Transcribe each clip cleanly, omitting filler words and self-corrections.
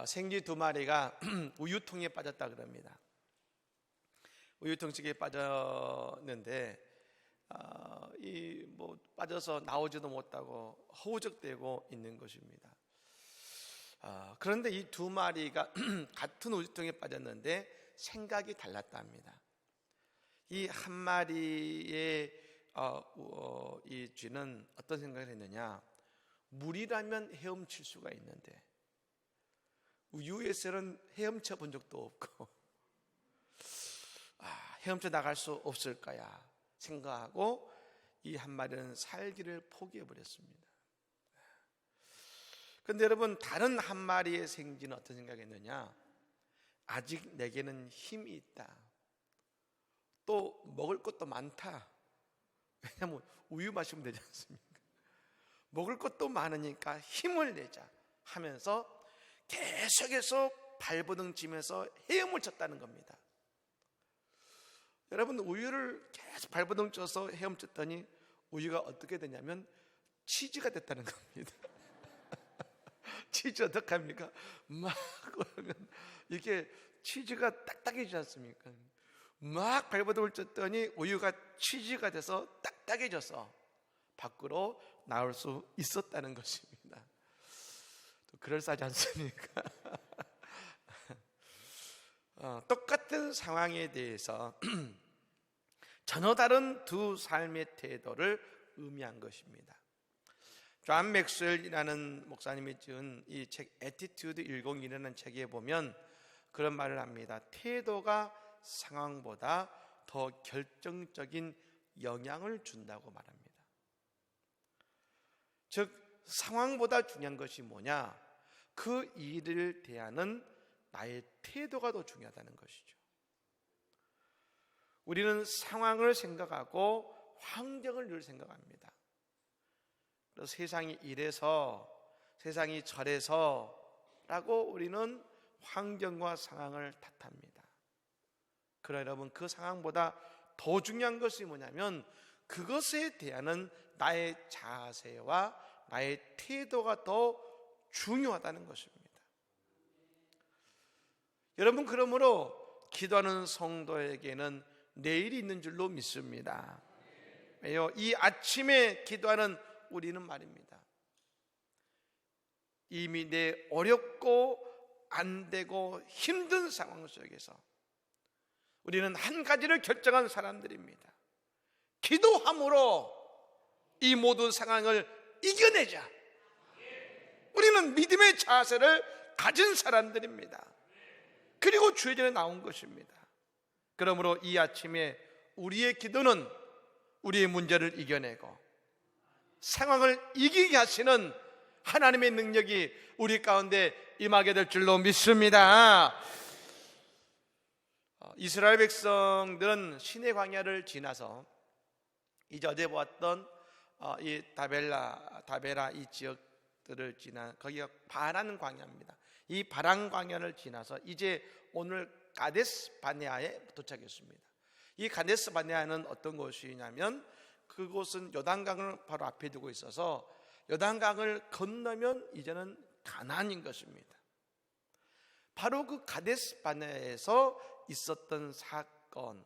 생쥐 두 마리가 우유통에 빠졌다 그럽니다. 우유통 속에 빠졌는데 빠져서 나오지도 못하고 허우적대고 있는 것입니다. 그런데 이 두 마리가 같은 우유통에 빠졌는데 생각이 달랐답니다. 이 한 마리의 이 쥐는 어떤 생각을 했느냐? 물이라면 헤엄칠 수가 있는데 우유에서는 헤엄쳐 본 적도 없고 헤엄쳐 나갈 수 없을 거야 생각하고 이 한 마리는 살기를 포기해 버렸습니다. 그런데 여러분, 다른 한 마리의 생쥐는 어떤 생각했느냐? 아직 내게는 힘이 있다. 또 먹을 것도 많다. 왜냐하면 우유 마시면 되지 않습니까? 먹을 것도 많으니까 힘을 내자 하면서 계속해서 발버둥 치면서 헤엄을 쳤다는 겁니다. 여러분, 우유를 계속 발버둥 쳐서 헤엄쳤더니 우유가 어떻게 되냐면 치즈가 됐다는 겁니다. 치즈 어떻게 합니까? 막 그러면 이게 치즈가 딱딱해지지 않습니까? 막 발버둥을 쳤더니 우유가 치즈가 돼서 딱딱해져서 밖으로 나올 수 있었다는 것입니다. 또 그럴싸하지 않습니까? 똑같은 상황에 대해서 전혀 다른 두 삶의 태도를 의미한 것입니다. 존 맥스웰이라는 목사님이 지은 이 책 애티튜드 101이라는 책에 보면 그런 말을 합니다. 태도가 상황보다 더 결정적인 영향을 준다고 말합니다. 즉, 상황보다 중요한 것이 뭐냐? 그 일을 대하는 나의 태도가 더 중요하다는 것이죠. 우리는 상황을 생각하고 환경을 늘 생각합니다. 그래서 세상이 이래서, 세상이 저래서 라고 우리는 환경과 상황을 탓합니다. 그러나 여러분, 그 상황보다 더 중요한 것이 뭐냐면 그것에 대한 나의 자세와 나의 태도가 더 중요하다는 것입니다. 여러분, 그러므로 기도하는 성도에게는 내일이 있는 줄로 믿습니다. 왜요? 이 아침에 기도하는 우리는 말입니다. 이미 내 어렵고 안 되고 힘든 상황 속에서 우리는 한 가지를 결정한 사람들입니다. 기도함으로 이 모든 상황을 이겨내자. 우리는 믿음의 자세를 가진 사람들입니다. 그리고 주의 전에 나온 것입니다. 그러므로 이 아침에 우리의 기도는 우리의 문제를 이겨내고 상황을 이기게 하시는 하나님의 능력이 우리 가운데 임하게 될 줄로 믿습니다. 이스라엘 백성들은 시내 광야를 지나서 이제 어제 보았던 이 다베라 이 지역들을 지나 거기가 바란 광야입니다. 이 바란 광야를 지나서 이제 오늘 가데스 바네아에 도착했습니다. 이 가데스 바네아는 어떤 곳이냐면 그곳은 요단강을 바로 앞에 두고 있어서 요단강을 건너면 이제는 가나안인 것입니다. 바로 그 가데스 바네아에서 있었던 사건을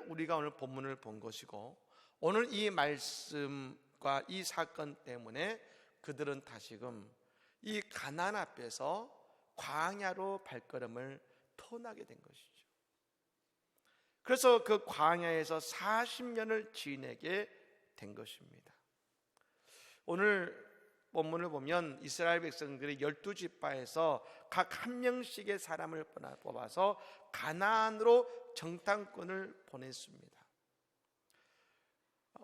우리가 오늘 본문을 본 것이고, 오늘 이 말씀과 이 사건 때문에 그들은 다시금 이 가나안 앞에서 광야로 발걸음을 터나게 된 것이죠. 그래서 그 광야에서 40년을 지내게 된 것입니다. 오늘 본문을 보면 이스라엘 백성들이 12지파에서 각 한 명씩의 사람을 뽑아서 가나안으로 정탐꾼을 보냈습니다.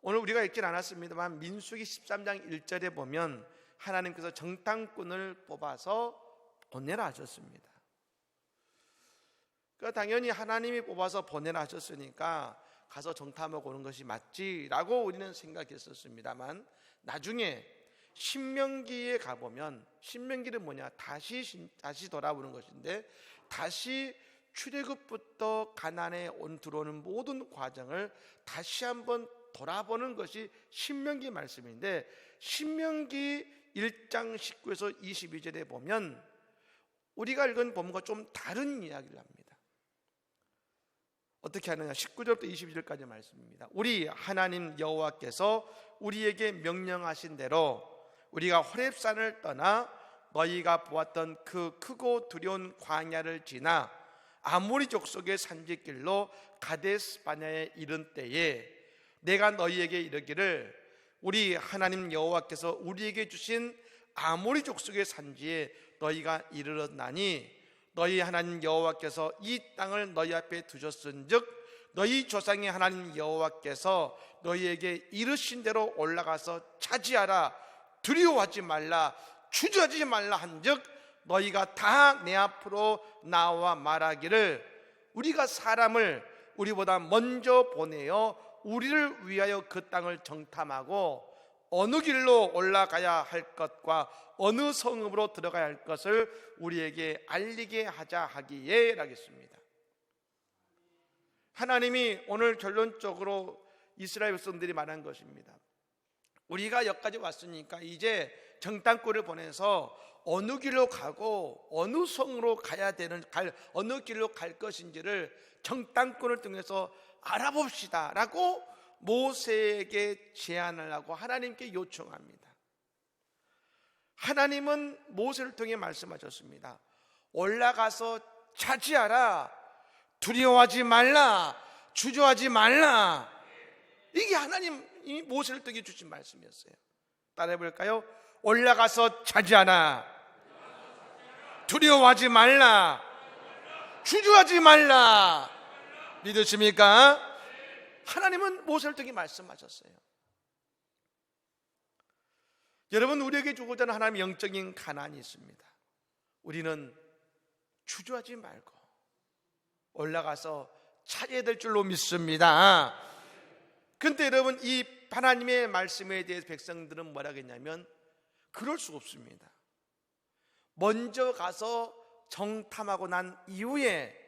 오늘 우리가 읽진 않았습니다만 민수기 13장 1절에 보면 하나님께서 정탐꾼을 뽑아서 보내라 하셨습니다. 그러니까 당연히 하나님이 뽑아서 보내라 하셨으니까 가서 정탐하고 오는 것이 맞지라고 우리는 생각했었습니다만 나중에 신명기에 가보면, 신명기는 뭐냐? 다시 돌아오는 것인데 다시 출애굽부터 가나안에 들어오는 모든 과정을 다시 한번 돌아보는 것이 신명기 말씀인데, 신명기 1장 19에서 22절에 보면 우리가 읽은 본문과 좀 다른 이야기를 합니다. 어떻게 하느냐? 19절부터 22절까지 말씀입니다. 우리 하나님 여호와께서 우리에게 명령하신 대로 우리가 호렙산을 떠나 너희가 보았던 그 크고 두려운 광야를 지나 아모리 족속의 산지길로 가데스 바네아에 이른 때에 내가 너희에게 이르기를 우리 하나님 여호와께서 우리에게 주신 아모리 족속의 산지에 너희가 이르렀나니 너희 하나님 여호와께서 이 땅을 너희 앞에 두셨은즉 너희 조상의 하나님 여호와께서 너희에게 이르신 대로 올라가서 차지하라. 두려워하지 말라. 주저하지 말라 한즉 너희가 다 내 앞으로 나와 말하기를 우리가 사람을 우리보다 먼저 보내어 우리를 위하여 그 땅을 정탐하고 어느 길로 올라가야 할 것과 어느 성읍으로 들어가야 할 것을 우리에게 알리게 하자 하기에 라겠습니다. 하나님이 오늘 결론적으로 이스라엘 백성들이 말한 것입니다. 우리가 여기까지 왔으니까 이제 정탐꾼을 보내서 어느 길로 가고 어느 성으로 가야 되는 어느 길로 갈 것인지를 정탐꾼을 통해서 알아봅시다 라고 모세에게 제안을 하고 하나님께 요청합니다. 하나님은 모세를 통해 말씀하셨습니다. 올라가서 차지하라. 두려워하지 말라. 주저하지 말라. 이게 하나님이 모세를 통해 주신 말씀이었어요. 따라해 볼까요? 올라가서 차지하라. 두려워하지 말라. 주저하지 말라. 믿으십니까? 하나님은 모세를 통해 말씀하셨어요. 여러분, 우리에게 주고자 하는 하나님의 영적인 가난이 있습니다. 우리는 주저하지 말고 올라가서 차지해야 될 줄로 믿습니다. 그런데 여러분, 이 하나님의 말씀에 대해서 백성들은 뭐라 했냐면 그럴 수 없습니다. 먼저 가서 정탐하고 난 이후에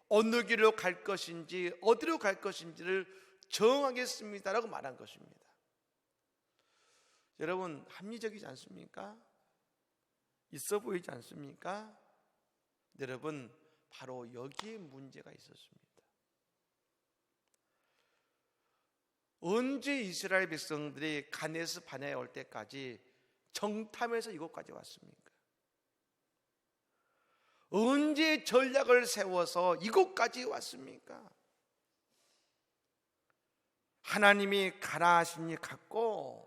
어느 길로 갈 것인지 어디로 갈 것인지를 정하겠습니다라고 말한 것입니다. 여러분, 합리적이지 않습니까? 있어 보이지 않습니까? 여러분, 바로 여기에 문제가 있었습니다. 언제 이스라엘 백성들이 가데스 바네아에 올 때까지 정탐해서 이곳까지 왔습니까? 언제 전략을 세워서 이곳까지 왔습니까? 하나님이 가라 하시니 갔고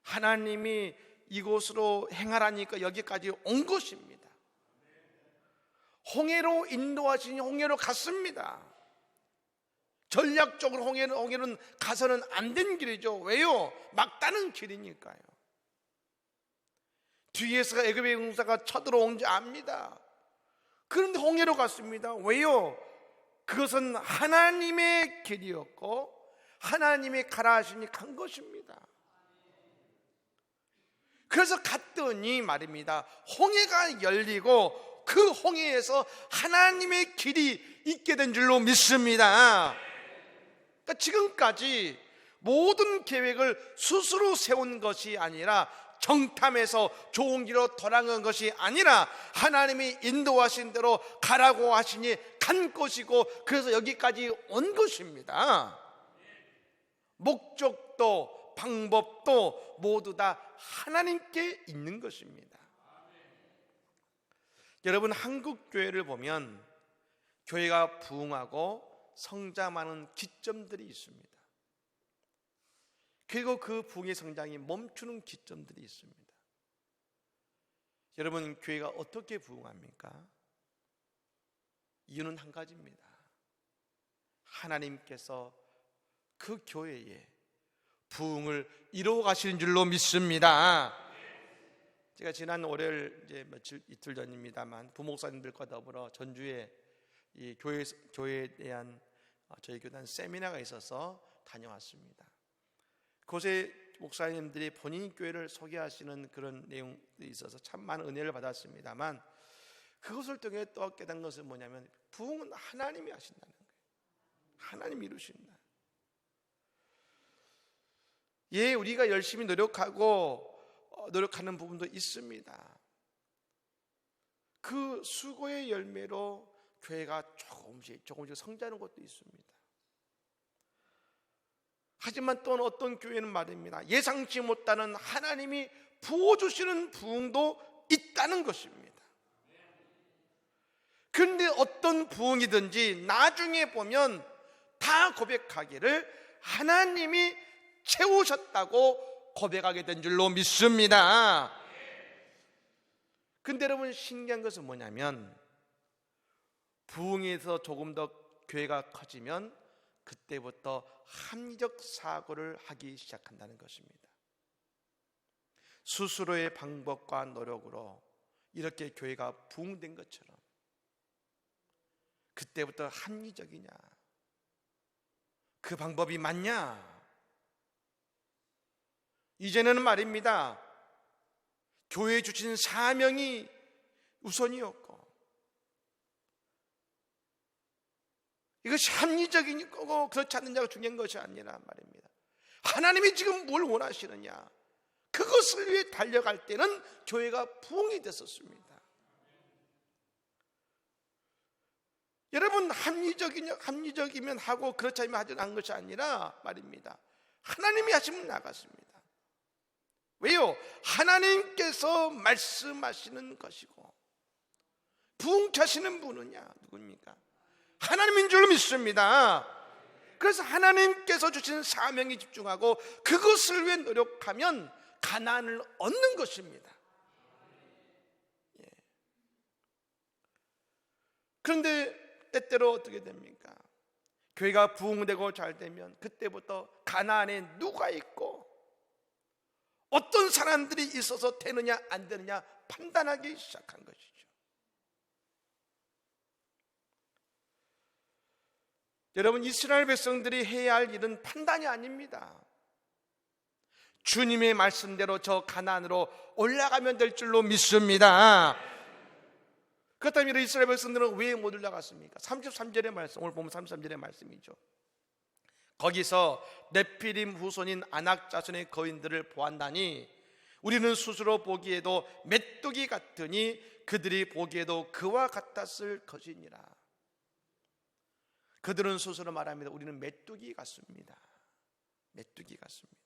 하나님이 이곳으로 행하라니까 여기까지 온 것입니다. 홍해로 인도하시니 홍해로 갔습니다. 전략적으로 홍해는 가서는 안 된 길이죠. 왜요? 막다른 길이니까요. 뒤에서 애굽의 용사가 쳐들어온 줄 압니다. 그런데 홍해로 갔습니다. 왜요? 그것은 하나님의 길이었고 하나님이 가라 하시니 간 것입니다. 그래서 갔더니 말입니다, 홍해가 열리고 그 홍해에서 하나님의 길이 있게 된 줄로 믿습니다. 그러니까 지금까지 모든 계획을 스스로 세운 것이 아니라 정탐해서 좋은 길로 돌아간 것이 아니라 하나님이 인도하신 대로 가라고 하시니 간 것이고 그래서 여기까지 온 것입니다. 목적도 방법도 모두 다 하나님께 있는 것입니다. 여러분, 한국 교회를 보면 교회가 부흥하고 성장하는 기점들이 있습니다. 그리고 그 부흥의 성장이 멈추는 기점들이 있습니다. 여러분, 교회가 어떻게 부흥합니까? 이유는 한 가지입니다. 하나님께서 그 교회에 부흥을 이루어 가시는 줄로 믿습니다. 제가 지난 월요일 이틀 전입니다만 부목사님들과 더불어 전주에 이 교회에 대한 저희 교단 세미나가 있어서 다녀왔습니다. 그곳에 목사님들이 본인 교회를 소개하시는 그런 내용이 있어서 참 많은 은혜를 받았습니다만 그것을 통해 또 깨달은 것은 뭐냐면 부흥은 하나님이 하신다는 거예요. 하나님이 이루신다. 예, 우리가 열심히 노력하는 부분도 있습니다. 그 수고의 열매로 교회가 조금씩 성장하는 것도 있습니다. 하지만 또 어떤 교회는 말입니다. 예상치 못하는 하나님이 부어주시는 부흥도 있다는 것입니다. 그런데 어떤 부흥이든지 나중에 보면 다 고백하기를 하나님이 채우셨다고 고백하게 된 줄로 믿습니다. 근데 여러분, 신기한 것은 뭐냐면 부흥에서 조금 더 교회가 커지면 그때부터 합리적 사고를 하기 시작한다는 것입니다. 스스로의 방법과 노력으로 이렇게 교회가 부흥된 것처럼 그때부터 합리적이냐, 그 방법이 맞냐, 이제는 말입니다, 교회에 주신 사명이 우선이었고 이것이 합리적인 거고 그렇지 않느냐가 중요한 것이 아니라 말입니다. 하나님이 지금 뭘 원하시느냐, 그것을 위해 달려갈 때는 교회가 부흥이 됐었습니다. 여러분, 합리적이면 하고 그렇지 않으면 하지 않은 것이 아니라 말입니다, 하나님이 하시면 나갔습니다. 왜요? 하나님께서 말씀하시는 것이고 부흥하시는 분은요 누굽니까? 하나님인 줄 믿습니다. 그래서 하나님께서 주신 사명에 집중하고 그것을 위해 노력하면 가나안을 얻는 것입니다. 그런데 때때로 어떻게 됩니까? 교회가 부흥되고 잘 되면 그때부터 가나안에 누가 있고 어떤 사람들이 있어서 되느냐 안 되느냐 판단하기 시작한 것이죠. 여러분, 이스라엘 백성들이 해야 할 일은 판단이 아닙니다. 주님의 말씀대로 저 가나안으로 올라가면 될 줄로 믿습니다. 그렇다면 이스라엘 백성들은 왜 못 올라갔습니까? 33절의 말씀, 오늘 보면 33절의 말씀이죠. 거기서 네피림 후손인 아낙 자손의 거인들을 보았나니 우리는 스스로 보기에도 메뚜기 같으니 그들이 보기에도 그와 같았을 것이니라. 그들은 스스로 말합니다. 우리는 메뚜기 같습니다. 메뚜기 같습니다.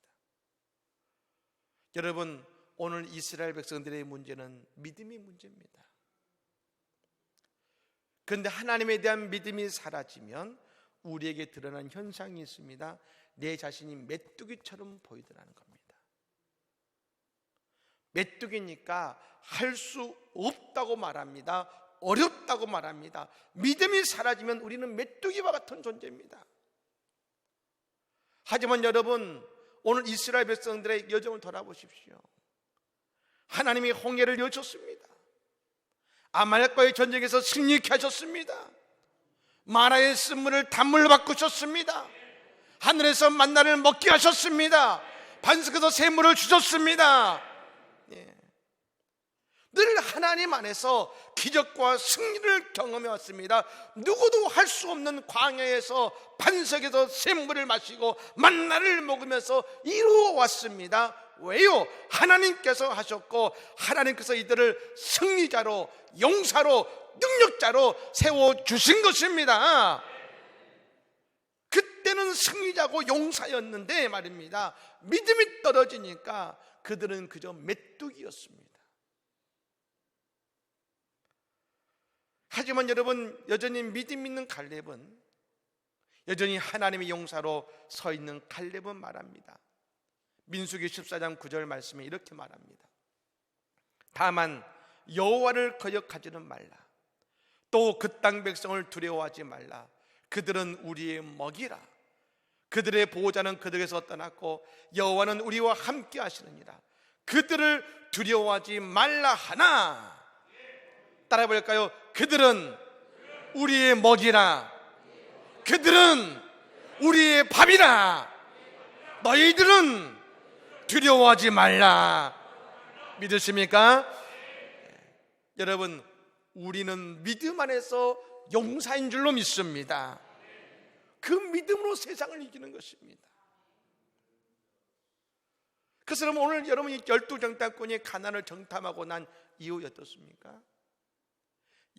여러분, 오늘 이스라엘 백성들의 문제는 믿음의 문제입니다. 그런데 하나님에 대한 믿음이 사라지면 우리에게 드러난 현상이 있습니다. 내 자신이 메뚜기처럼 보이더라는 겁니다. 메뚜기니까 할 수 없다고 말합니다. 어렵다고 말합니다. 믿음이 사라지면 우리는 메뚜기와 같은 존재입니다. 하지만 여러분, 오늘 이스라엘 백성들의 여정을 돌아보십시오. 하나님이 홍해를 여셨습니다. 아말렉과의 전쟁에서 승리케 하셨습니다. 마라의 쓴물을 단물로 바꾸셨습니다. 하늘에서 만나를 먹게 하셨습니다. 반석에서 샘물을 주셨습니다. 늘 하나님 안에서 기적과 승리를 경험해 왔습니다. 누구도 할 수 없는 광야에서 반석에서 샘물을 마시고 만나를 먹으면서 이루어 왔습니다. 왜요? 하나님께서 하셨고 하나님께서 이들을 승리자로, 용사로, 능력자로 세워주신 것입니다. 그때는 승리자고 용사였는데 말입니다, 믿음이 떨어지니까 그들은 그저 메뚜기였습니다. 하지만 여러분, 여전히 믿음 있는 갈렙은, 여전히 하나님의 용사로 서 있는 갈렙은 말합니다. 민수기 14장 9절 말씀에 이렇게 말합니다. 다만 여호와를 거역하지는 말라. 또 그 땅 백성을 두려워하지 말라. 그들은 우리의 먹이라. 그들의 보호자는 그들에게서 떠났고 여호와는 우리와 함께 하시느니라. 그들을 두려워하지 말라 하나. 따라 볼까요? 그들은 우리의 먹이라. 그들은 우리의 밥이라. 너희들은 두려워하지 말라. 믿으십니까? 여러분, 우리는 믿음 안에서 용사인 줄로 믿습니다. 그 믿음으로 세상을 이기는 것입니다. 그래서 오늘 여러분이 12 정탐꾼이 가나안을 정탐하고 난 이후 어떻습니까?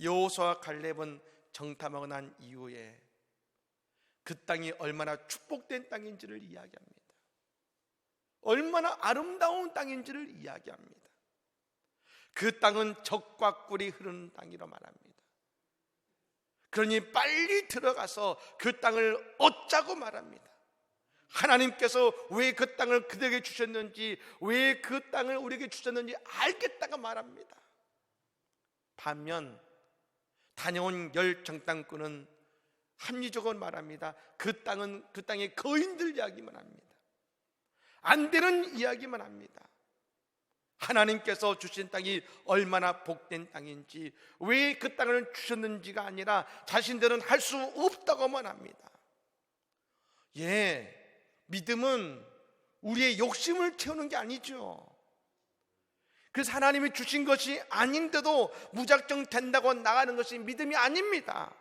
여호수아와 갈렙은 정탐하고 난 이후에 그 땅이 얼마나 축복된 땅인지를 이야기합니다. 얼마나 아름다운 땅인지를 이야기합니다. 그 땅은 젖과 꿀이 흐르는 땅이라 말합니다. 그러니 빨리 들어가서 그 땅을 얻자고 말합니다. 하나님께서 왜 그 땅을 그들에게 주셨는지, 왜 그 땅을 우리에게 주셨는지 알겠다고 말합니다. 반면 다녀온 열 정탐꾼은 합리적으로 말합니다. 그 땅의 거인들 이야기만 합니다. 안 되는 이야기만 합니다. 하나님께서 주신 땅이 얼마나 복된 땅인지, 왜 그 땅을 주셨는지가 아니라 자신들은 할 수 없다고만 합니다. 믿음은 우리의 욕심을 채우는 게 아니죠. 그래서 하나님이 주신 것이 아닌데도 무작정 된다고 나가는 것이 믿음이 아닙니다.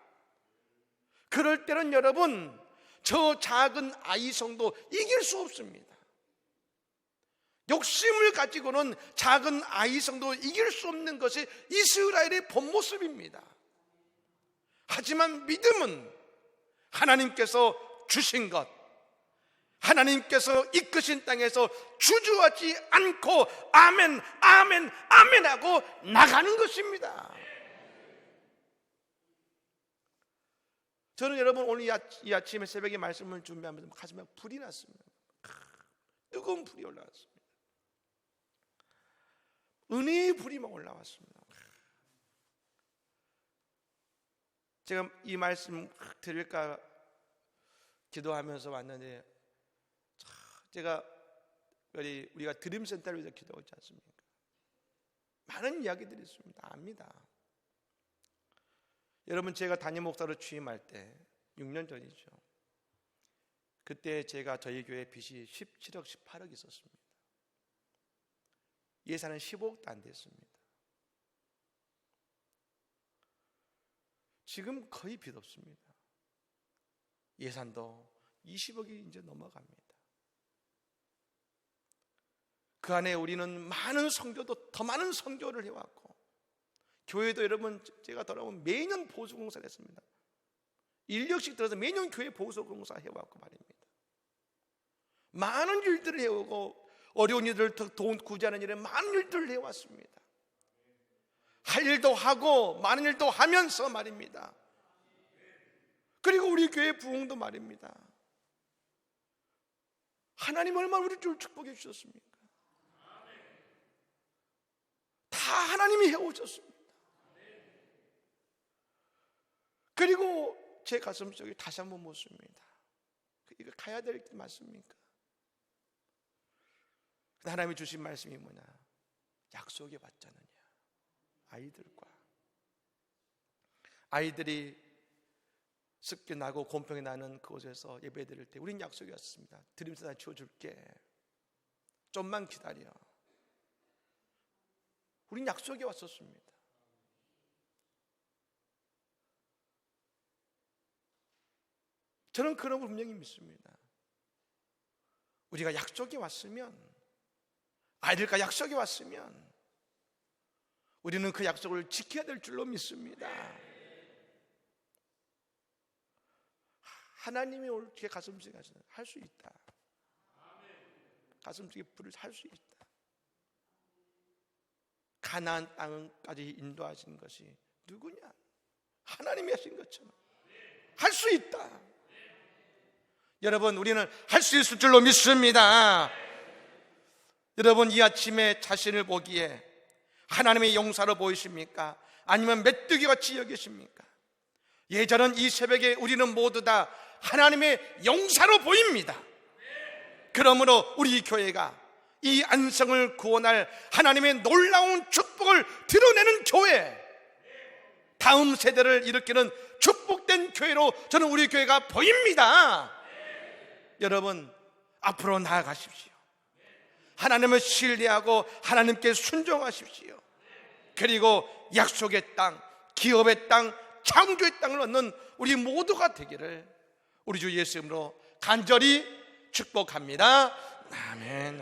그럴 때는 여러분, 저 작은 아이 성도 이길 수 없습니다. 욕심을 가지고는 작은 아이 성도 이길 수 없는 것이 이스라엘의 본 모습입니다. 하지만 믿음은 하나님께서 주신 것, 하나님께서 이끄신 땅에서 주저하지 않고 아멘, 아멘, 아멘 하고 나가는 것입니다. 저는 여러분 오늘 이 아침에 새벽에 말씀을 준비하면서 가슴에 불이 났습니다. 뜨거운 불이 올라왔습니다. 은혜의 불이 막 올라왔습니다. 제가 이 말씀 드릴까 기도하면서 왔는데, 제가 우리가 드림센터를 위해서 기도하지 않습니까? 많은 이야기들이 있습니다. 압니다. 여러분, 제가 담임 목사로 취임할 때 6년 전이죠. 그때 제가 저희 교회 빚이 17억, 18억 있었습니다. 예산은 15억도 안 됐습니다. 지금 거의 빚 없습니다. 예산도 20억이 이제 넘어갑니다. 그 안에 우리는 많은 선교도, 더 많은 선교를 해왔고, 교회도 여러분 제가 돌아오면 매년 보수공사를 했습니다. 1년씩 들어서 매년 교회 보수공사 해왔고 말입니다. 많은 일들을 해오고, 어려운 일들, 돈 구제하는 일에 많은 일들을 해왔습니다. 할 일도 하고 많은 일도 하면서 말입니다. 그리고 우리 교회 부흥도 말입니다. 하나님 얼마나 우리를 축복해 주셨습니까? 다 하나님이 해오셨습니다. 그리고 제 가슴속에 다시 한번 묻습니다. 이거 가야 될 게 맞습니까? 하나님이 주신 말씀이 뭐냐? 약속에 받자느냐? 아이들이 습기 나고 곰팡이 나는 그곳에서 예배 드릴 때 우린 약속이 왔습니다. 드림센터 치워줄게. 좀만 기다려. 우린 약속이 왔었습니다. 저는 그런 걸 분명히 믿습니다. 우리가 약속이 왔으면, 아이들과 약속이 왔으면 우리는 그 약속을 지켜야 될 줄로 믿습니다. 하나님이 올게 가슴속에 하시는 할 수 있다. 가슴속에 불을 할 수 있다. 가나안 땅까지 인도하신 것이 누구냐? 하나님이 하신 것처럼 할 수 있다. 여러분, 우리는 할 수 있을 줄로 믿습니다. 여러분, 이 아침에 자신을 보기에 하나님의 용사로 보이십니까? 아니면 메뚜기같이 여기십니까? 예전은 이 새벽에 우리는 모두 다 하나님의 용사로 보입니다. 그러므로 우리 교회가 이 안성을 구원할 하나님의 놀라운 축복을 드러내는 교회, 다음 세대를 일으키는 축복된 교회로 저는 우리 교회가 보입니다. 여러분, 앞으로 나아가십시오. 하나님을 신뢰하고 하나님께 순종하십시오. 그리고 약속의 땅, 기업의 땅, 창조의 땅을 얻는 우리 모두가 되기를 우리 주 예수 이름으로 간절히 축복합니다. 아멘.